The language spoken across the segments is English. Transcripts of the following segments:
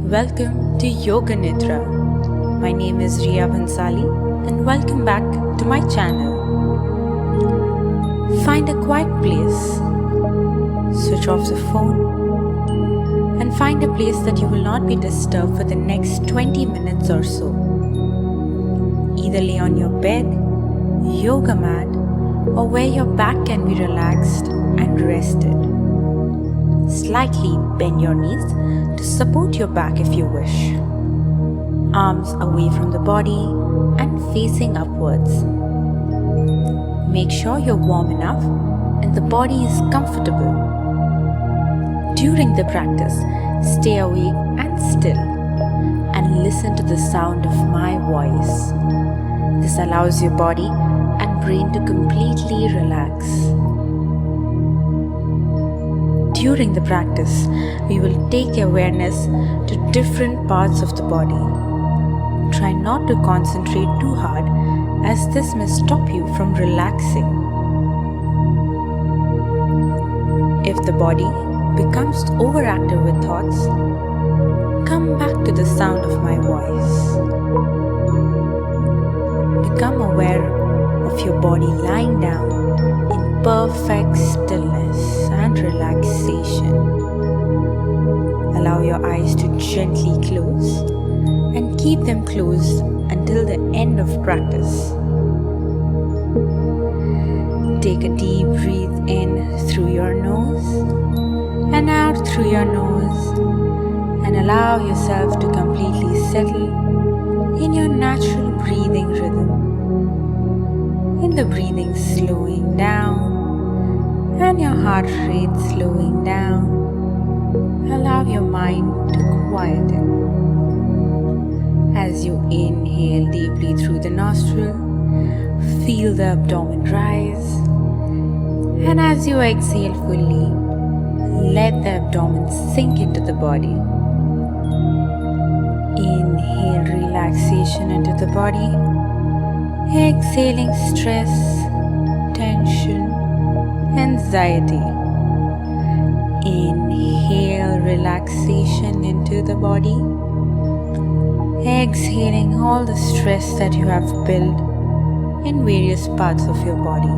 Welcome to Yog Nidra. My name is Riyyog and welcome back to my channel. Find a quiet place, switch off the phone, and find a place that you will not be disturbed for the next 20 minutes or so. Either lay on your bed, yoga mat, or where your back can be relaxed and rested. Slightly bend your knees to support your back if you wish. Arms away from the body and facing upwards. Make sure you're warm enough and the body is comfortable. During the practice, stay awake and still and listen to the sound of my voice. This allows your body and brain to completely relax. During the practice, we will take awareness to different parts of the body. Try not to concentrate too hard as this may stop you from relaxing. If the body becomes overactive with thoughts, come back to the sound of my voice. Become aware of your body lying down in perfect stillness and relaxation. Allow your eyes to gently close and keep them closed until the end of practice. Take a deep breath in through your nose and out through your nose, and allow yourself to completely settle in your natural breathing rhythm. In the breathing slowing down and your heart rate slowing down, allow your mind to quieten. As you inhale deeply through the nostril, feel the abdomen rise, and as you exhale fully, let the abdomen sink into the body. Inhale relaxation into the body, exhaling stress, tension, anxiety. Inhale relaxation into the body, exhaling all the stress that you have built in various parts of your body.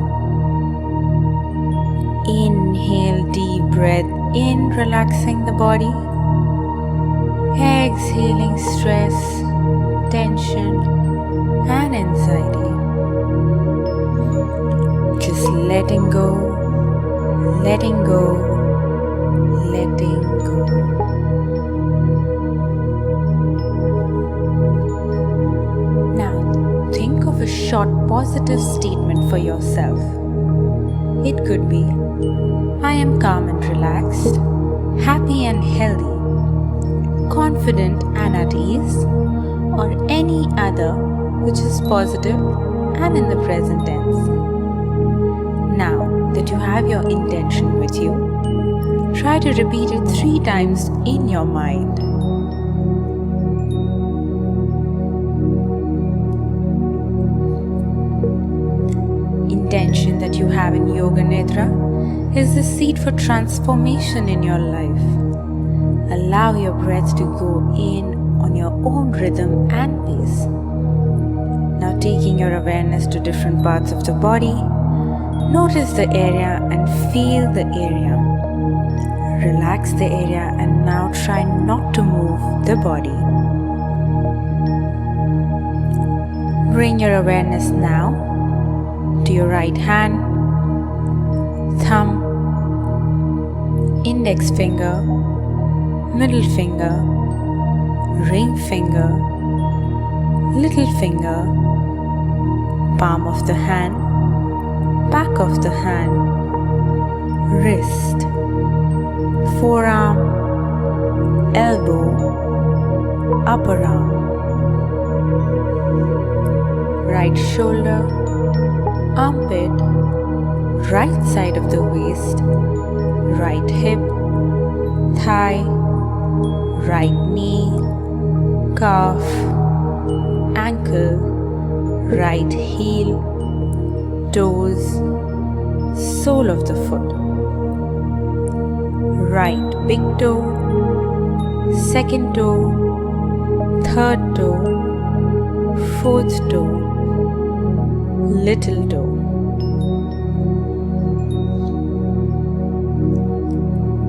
Inhale deep breath in, relaxing the body, exhaling stress, tension, and anxiety. Just letting go, letting go, letting go. Now, think of a short positive statement for yourself. It could be, I am calm and relaxed, happy and healthy, confident and at ease, or any other which is positive and in the present tense. Now that you have your intention with you, try to repeat it 3 times in your mind. Intention that you have in Yoga Nidra is the seed for transformation in your life. Allow your breath to go in on your own rhythm and pace. Now taking your awareness to different parts of the body, notice the area and feel the area. Relax the area and now try not to move the body. Bring your awareness now to your right hand, thumb, index finger, middle finger, ring finger, little finger, palm of the hand, back of the hand, wrist, forearm, elbow, upper arm, right shoulder, armpit, right side of the waist, right hip, thigh, right knee, calf, ankle, right heel, toes, sole of the foot, right big toe, second toe, third toe, fourth toe, little toe.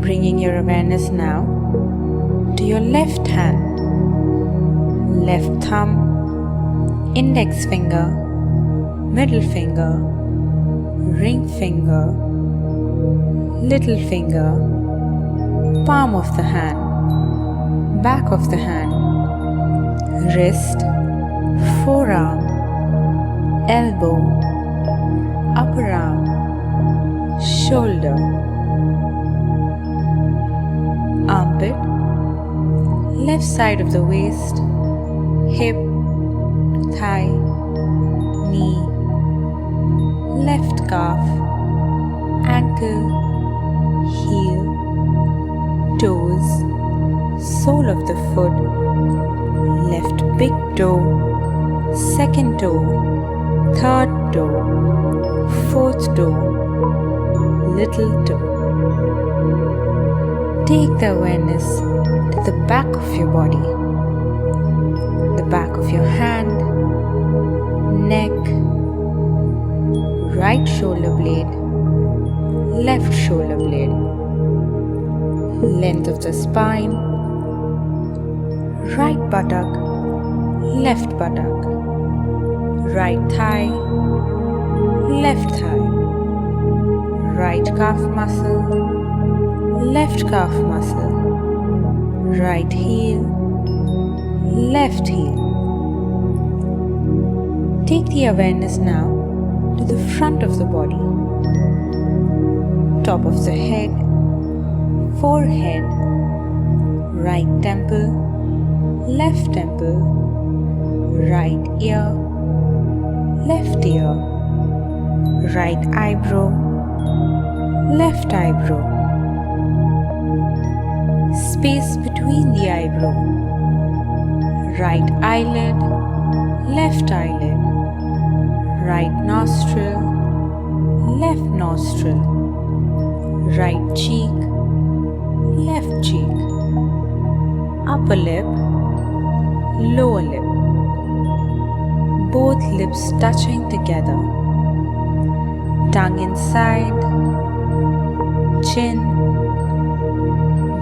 Bringing your awareness now to your left hand, left thumb, index finger, middle finger, ring finger, little finger, palm of the hand, back of the hand, wrist, forearm, elbow, upper arm, shoulder, armpit, left side of the waist, hip, thigh, knee, left calf, ankle, heel, toes, sole of the foot, left big toe, second toe, third toe, fourth toe, little toe. Take the awareness to the back of your body, the back of your hand, neck, right shoulder blade, left shoulder blade, length of the spine, right buttock, left buttock, right thigh, left thigh, right calf muscle, left calf muscle, right heel, left heel. Take the awareness now to the front of the body, top of the head, forehead, right temple, left temple, right ear, left ear, right eyebrow, left eyebrow, space between the eyebrow, right eyelid, left eyelid, right nostril, left nostril, right cheek, left cheek, upper lip, lower lip, both lips touching together, tongue inside, chin,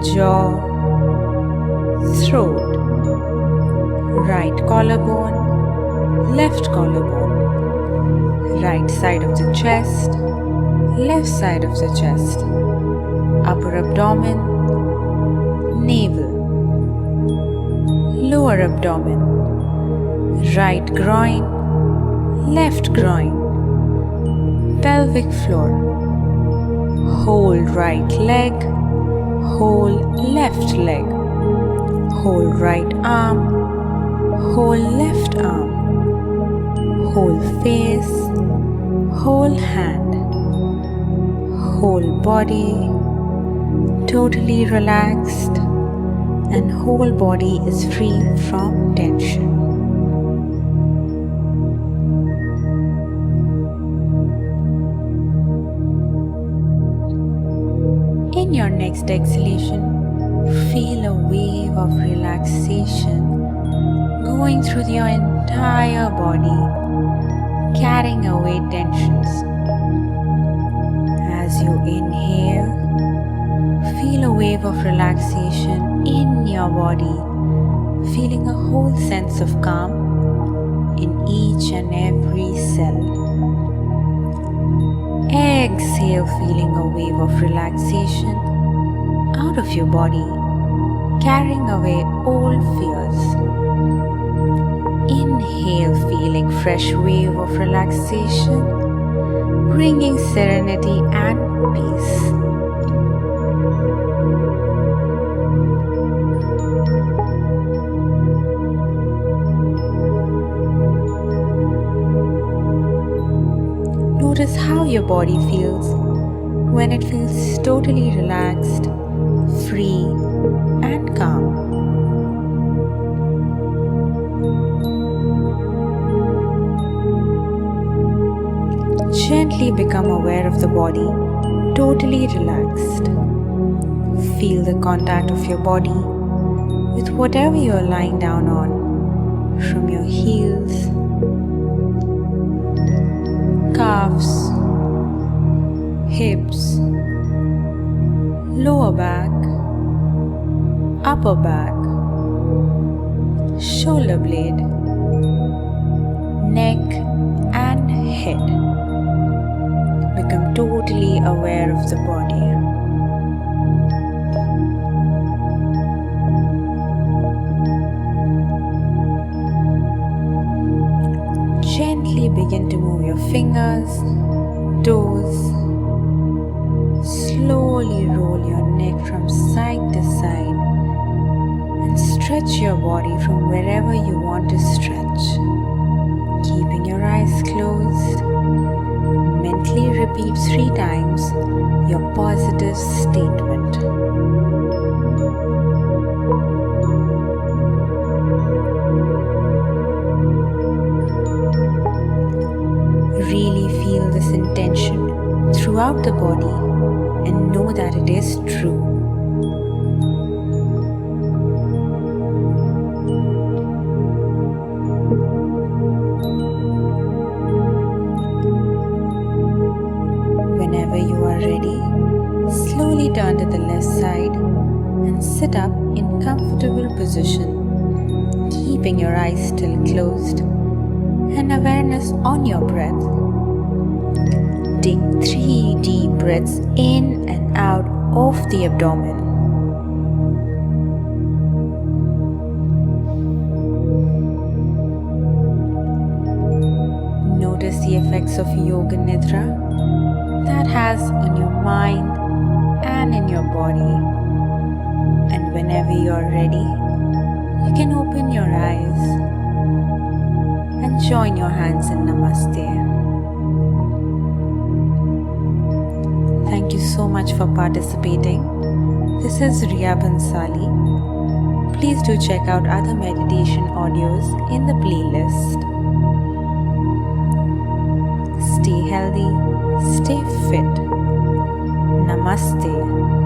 jaw, throat, right collarbone, left collarbone, right side of the chest, left side of the chest, upper abdomen, navel, lower abdomen, right groin, left groin, pelvic floor, whole right leg, whole left leg, whole right arm, whole left arm, whole face, whole hand, whole body, totally relaxed, and whole body is free from tension. In your next exhalation, feel a wave of relaxation going through your entire body, carrying away tensions. As you inhale, feel a wave of relaxation in your body, feeling a whole sense of calm in each and every cell. Exhale, feeling a wave of relaxation out of your body, carrying away all fears. Inhale, feeling fresh wave of relaxation, bringing serenity and peace. Notice how your body feels when it feels totally relaxed, free, and calm. Gently become aware of the body, totally relaxed. Feel the contact of your body with whatever you're lying down on, from your heels, calves, hips, lower back, upper back, shoulder blade, neck and head. Become totally aware of the body. Gently begin to move your fingers, toes. Slowly roll your neck from side to side and stretch your body from wherever you want to stretch. Keeping your eyes closed, mentally repeat 3 times your positive statement. Really feel this intention throughout the body and know that it is true. Whenever you are ready, slowly turn to the left side and sit up in comfortable position, keeping your eyes still closed and awareness on your breath. Take 3 deep breaths in and out of the abdomen. Notice the effects of Yog Nidra that has on your mind and in your body. And whenever you are ready, you can open your eyes and join your hands in Namaste. Thank you so much for participating. This is Riyyog. Please do check out other meditation audios in the playlist. Stay healthy, stay fit. Namaste.